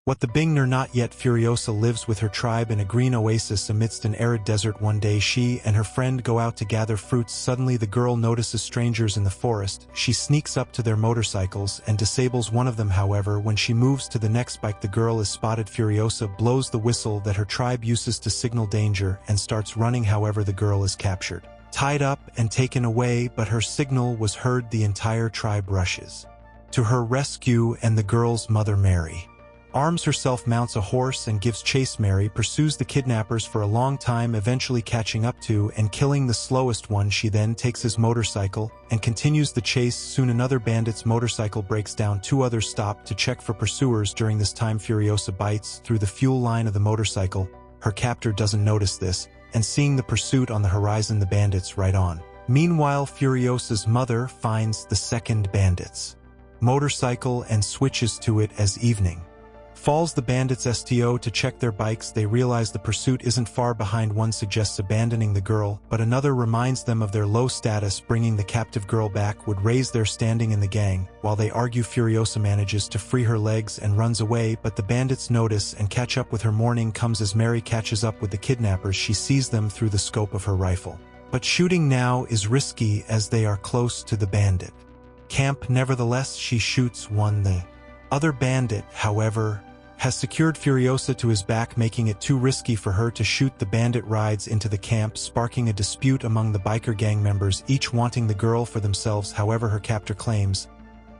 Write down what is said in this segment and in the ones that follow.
What the Bingner not yet Furiosa lives with her tribe in a green oasis amidst an arid desert. One day she and her friend go out to gather fruits. Suddenly the girl notices strangers in the forest. She sneaks up to their motorcycles and disables one of them. However, when she moves to the next bike, the girl is spotted. Furiosa blows the whistle that her tribe uses to signal danger and starts running. However, the girl is captured, tied up and taken away, but her signal was heard. The entire tribe rushes to her rescue, and the girl's mother, Mary, arms herself, mounts a horse, and gives chase. Mary pursues the kidnappers for a long time, eventually catching up to and killing the slowest one. She then takes his motorcycle and continues the chase. Soon another bandit's motorcycle breaks down. Two others stop to check for pursuers. During this time, Furiosa bites through the fuel line of the motorcycle. Her captor doesn't notice this, and seeing the pursuit on the horizon, the bandits ride on. Meanwhile, Furiosa's mother finds the second bandit's motorcycle and switches to it. As evening falls, the bandits STO to check their bikes. They realize the pursuit isn't far behind. One suggests abandoning the girl, but another reminds them of their low status. Bringing the captive girl back would raise their standing in the gang. While they argue, Furiosa manages to free her legs and runs away, but the bandits notice and catch up with her. Morning comes as Mary catches up with the kidnappers. She sees them through the scope of her rifle, but shooting now is risky as they are close to the bandit camp. Nevertheless, she shoots one. The other bandit, however, has secured Furiosa to his back, making it too risky for her to shoot. The bandit rides into the camp, sparking a dispute among the biker gang members, each wanting the girl for themselves. However, her captor claims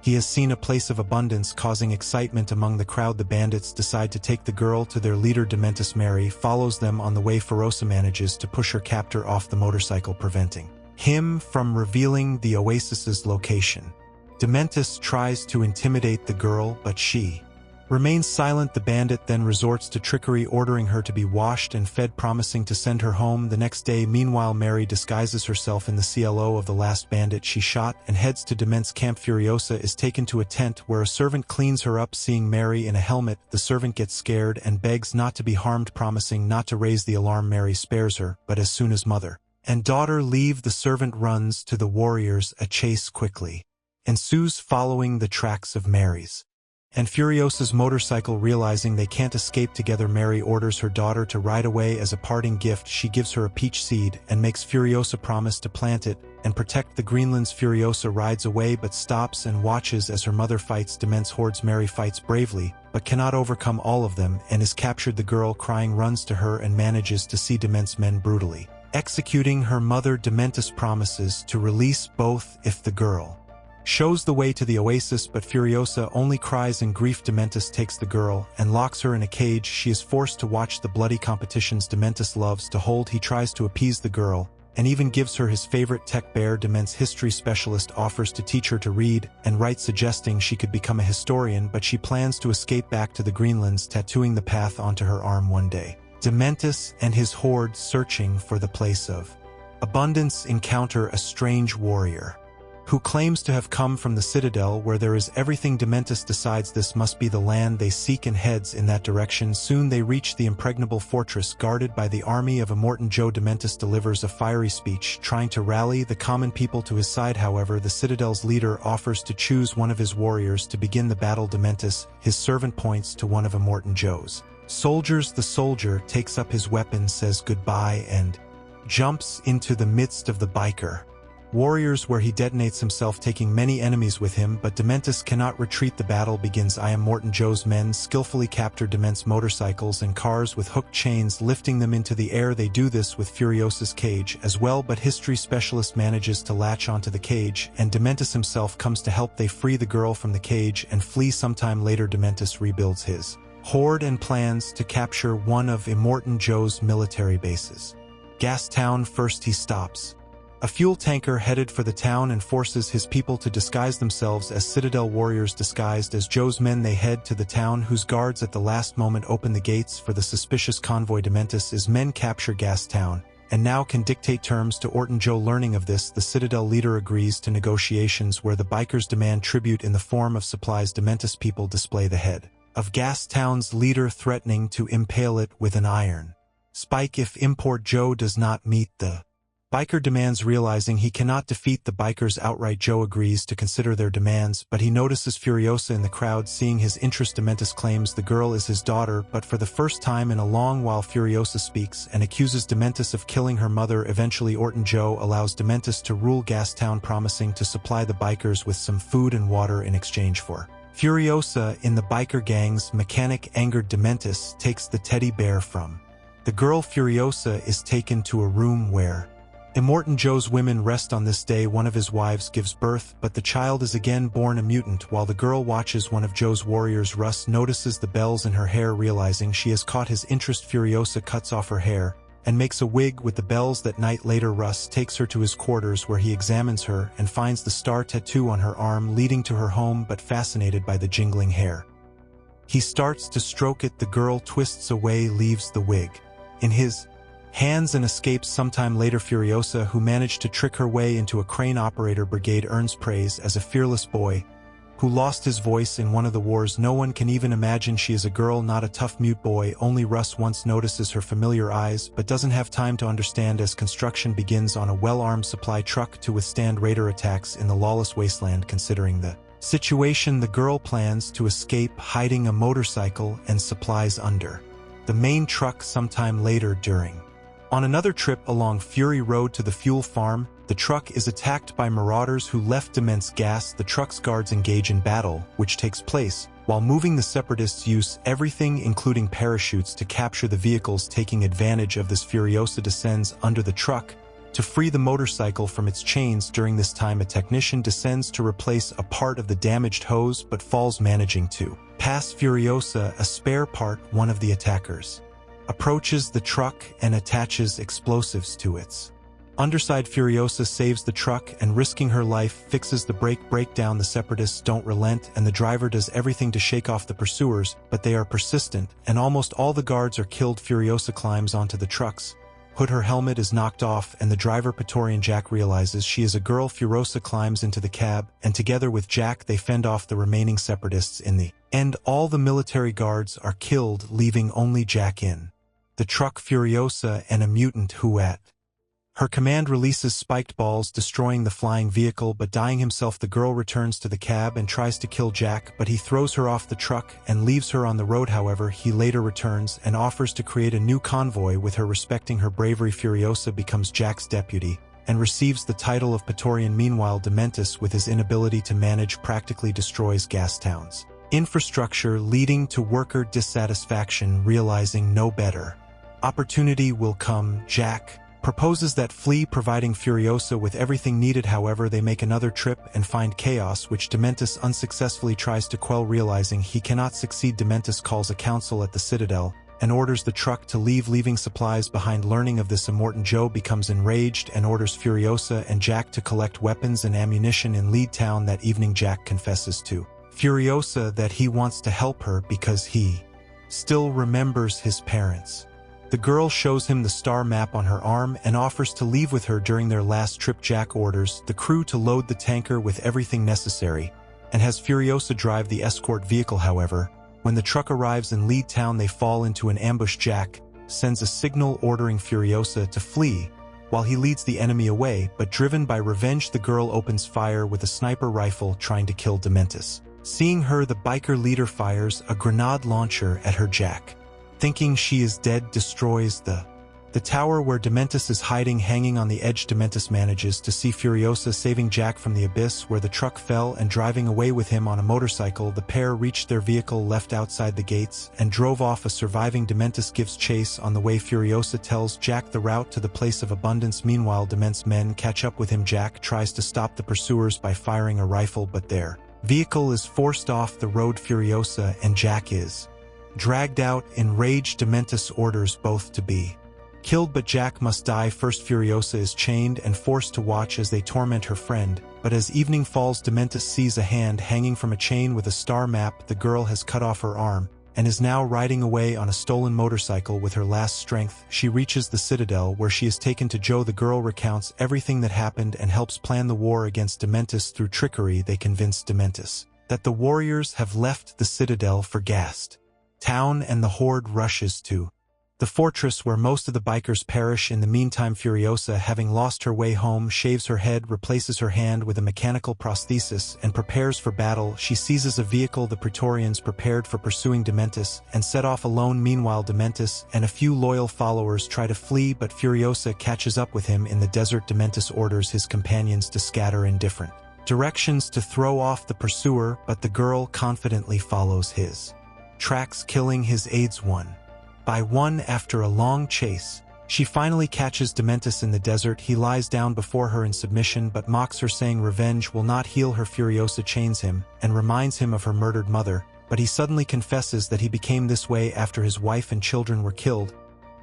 he has seen a place of abundance, causing excitement among the crowd. The bandits decide to take the girl to their leader, Dementus. Mary follows them on the way. Furiosa manages to push her captor off the motorcycle, preventing him from revealing the oasis's location. Dementus tries to intimidate the girl, but she remains silent. The bandit then resorts to trickery, ordering her to be washed and fed, promising to send her home the next day. Meanwhile, Mary disguises herself in the CLO of the last bandit she shot and heads to Dementus' camp. Furiosa is taken to a tent where a servant cleans her up. Seeing Mary in a helmet, the servant gets scared and begs not to be harmed, promising not to raise the alarm. Mary spares her, but as soon as mother and daughter leave, the servant runs to the warriors. A chase quickly ensues following the tracks of Mary's and Furiosa's motorcycle. Realizing they can't escape together, Mary orders her daughter to ride away. As a parting gift, she gives her a peach seed and makes Furiosa promise to plant it and protect the Greenlands. Furiosa rides away but stops and watches as her mother fights Dementus hordes. Mary fights bravely but cannot overcome all of them and is captured. The girl, crying, runs to her and manages to see Dementus men brutally executing her mother. Dementus promises to release both if the girl shows the way to the oasis, but Furiosa only cries in grief. Dementus takes the girl and locks her in a cage. She is forced to watch the bloody competitions Dementus loves to hold. He tries to appease the girl and even gives her his favorite tech bear. Dementus' history specialist offers to teach her to read and write, suggesting she could become a historian, but she plans to escape back to the Greenlands, tattooing the path onto her arm. One day, Dementus and his horde, searching for the place of abundance, encounter a strange warrior who claims to have come from the Citadel, where there is everything. Dementus decides this must be the land they seek and heads in that direction. Soon they reach the impregnable fortress guarded by the army of Immortan Joe. Dementus delivers a fiery speech, trying to rally the common people to his side. However, the Citadel's leader offers to choose one of his warriors to begin the battle. Dementus, his servant, points to one of Immortan Joe's soldiers. The soldier takes up his weapon, says goodbye, and jumps into the midst of the biker warriors, where he detonates himself, taking many enemies with him. But Dementus cannot retreat. The battle begins. Immortan Joe's men skillfully capture Dementus motorcycles and cars with hooked chains, lifting them into the air. They do this with Furiosa's cage as well, but history specialist manages to latch onto the cage, and Dementus himself comes to help. They free the girl from the cage and flee. Sometime later, Dementus rebuilds his horde and plans to capture one of Immortan Joe's military bases, Gastown. First, he stops a fuel tanker headed for the town and forces his people to disguise themselves as Citadel warriors. Disguised as Joe's men, they head to the town, whose guards at the last moment open the gates for the suspicious convoy. Dementus' men capture Gastown and now can dictate terms to Immortan Joe. Learning of this, the Citadel leader agrees to negotiations where the bikers demand tribute in the form of supplies. Dementus people display the head of Gastown's leader, threatening to impale it with an iron spike if Immortan Joe does not meet the Biker demands. Realizing he cannot defeat the bikers outright, Joe agrees to consider their demands, but he notices Furiosa in the crowd. Seeing his interest, Dementus claims the girl is his daughter, but for the first time in a long while Furiosa speaks and accuses Dementus of killing her mother. Eventually Immortan Joe allows Dementus to rule Gastown, promising to supply the bikers with some food and water in exchange for Furiosa. In the biker gang's mechanic, angered Dementus takes the teddy bear from the girl. Furiosa is taken to a room where Immortan Joe's women rest. On this day, one of his wives gives birth, but the child is again born a mutant. While the girl watches, one of Joe's warriors, Russ, notices the bells in her hair. Realizing she has caught his interest, Furiosa cuts off her hair and makes a wig with the bells. That night, later, Russ takes her to his quarters where he examines her and finds the star tattoo on her arm, leading to her home. But fascinated by the jingling hair, he starts to stroke it. The girl twists away, leaves the wig in his hands and escapes. Sometime later, Furiosa, who managed to trick her way into a crane operator brigade, earns praise as a fearless boy who lost his voice in one of the wars. No one can even imagine she is a girl, not a tough mute boy. Only Russ once notices her familiar eyes, but doesn't have time to understand as construction begins on a well-armed supply truck to withstand raider attacks in the lawless wasteland. Considering the situation, the girl plans to escape, hiding a motorcycle and supplies under the main truck. Sometime later, on another trip along Fury Road to the fuel farm, the truck is attacked by marauders who left immense gas. The truck's guards engage in battle, which takes place while moving. The separatists use everything, including parachutes, to capture the vehicles. Taking advantage of this, Furiosa descends under the truck to free the motorcycle from its chains. During this time, a technician descends to replace a part of the damaged hose but falls, managing to pass Furiosa a spare part. One of the attackers approaches the truck and attaches explosives to its underside. Furiosa saves the truck and, risking her life, fixes the breakdown. The separatists don't relent, and the driver does everything to shake off the pursuers, but they are persistent, and almost all the guards are killed. Furiosa climbs onto the truck's hood. Her helmet is knocked off, and the driver, Praetorian Jack, realizes she is a girl. Furiosa climbs into the cab, and together with Jack they fend off the remaining separatists. In the end, all the military guards are killed, leaving only Jack in the truck, Furiosa, and a mutant who at her command releases spiked balls, destroying the flying vehicle but dying himself. The girl returns to the cab and tries to kill Jack, but he throws her off the truck and leaves her on the road. However, he later returns and offers to create a new convoy with her. Respecting her bravery, Furiosa becomes Jack's deputy and receives the title of Praetorian. Meanwhile, Dementus, with his inability to manage, practically destroys Gastown's infrastructure, leading to worker dissatisfaction. Realizing no better opportunity will come, Jack proposes that flee, providing Furiosa with everything needed. However, they make another trip and find chaos, which Dementus unsuccessfully tries to quell. Realizing he cannot succeed, Dementus calls a council at the Citadel and orders the truck to leave, leaving supplies behind. Learning of this, Immortan Joe becomes enraged and orders Furiosa and Jack to collect weapons and ammunition in Lead Town. That evening, Jack confesses to Furiosa that he wants to help her because he still remembers his parents. The girl shows him the star map on her arm and offers to leave with her during their last trip. Jack orders the crew to load the tanker with everything necessary and has Furiosa drive the escort vehicle. However, when the truck arrives in Lead Town, they fall into an ambush. Jack sends a signal ordering Furiosa to flee while he leads the enemy away, but driven by revenge, the girl opens fire with a sniper rifle, trying to kill Dementus. Seeing her, the biker leader fires a grenade launcher at her. Jack, thinking she is dead, destroys the tower where Dementus is hiding. Hanging on the edge, Dementus manages to see Furiosa, saving Jack from the abyss where the truck fell and driving away with him on a motorcycle. The pair reached their vehicle left outside the gates and drove off. A surviving Dementus gives chase. On the way, Furiosa tells Jack the route to the place of abundance. Meanwhile, Dement's men catch up with him. Jack tries to stop the pursuers by firing a rifle, but their vehicle is forced off the road. Furiosa and Jack is dragged out. Enraged, Dementus orders both to be killed, but Jack must die first. Furiosa is chained and forced to watch as they torment her friend, but as evening falls, Dementus sees a hand hanging from a chain with a star map. The girl has cut off her arm and is now riding away on a stolen motorcycle with her last strength. She reaches the Citadel, where she is taken to Joe. The girl recounts everything that happened and helps plan the war against Dementus. Through trickery, they convince Dementus that the warriors have left the Citadel for Gast Town, and the horde rushes to The fortress where most of the bikers perish. In the meantime, Furiosa, having lost her way home, shaves her head, replaces her hand with a mechanical prosthesis, and prepares for battle. She seizes a vehicle the Praetorians prepared for pursuing Dementus, and set off alone. Meanwhile, Dementus and a few loyal followers try to flee, but Furiosa catches up with him in the desert. Dementus orders his companions to scatter in different directions to throw off the pursuer, but the girl confidently follows his tracks, killing his aides one by one. After a long chase, she finally catches Dementus in the desert. He lies down before her in submission but mocks her, saying revenge will not heal her. Furiosa chains him and reminds him of her murdered mother, but he suddenly confesses that he became this way after his wife and children were killed.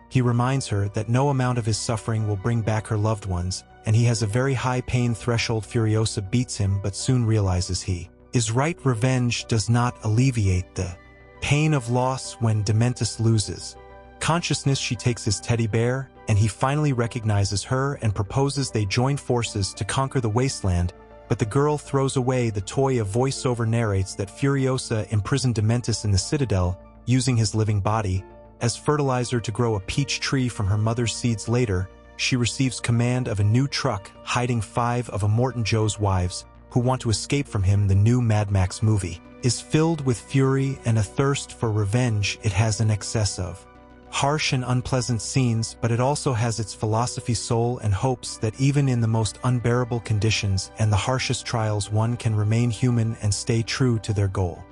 He reminds her that no amount of his suffering will bring back her loved ones, and he has a very high pain threshold. Furiosa beats him but soon realizes he is right. Revenge does not alleviate the pain of loss. When Dementus loses consciousness, she takes his teddy bear, and he finally recognizes her and proposes they join forces to conquer the wasteland, but the girl throws away the toy. A voiceover narrates that Furiosa imprisoned Dementus in the Citadel, using his living body as fertilizer to grow a peach tree from her mother's seeds. Later, she receives command of a new truck hiding 5 of Immortan Joe's wives, who want to escape from him. The new Mad Max movie is filled with fury and a thirst for revenge. It has an excess of harsh and unpleasant scenes, but it also has its philosophy, soul, and hopes that even in the most unbearable conditions and the harshest trials, one can remain human and stay true to their goal.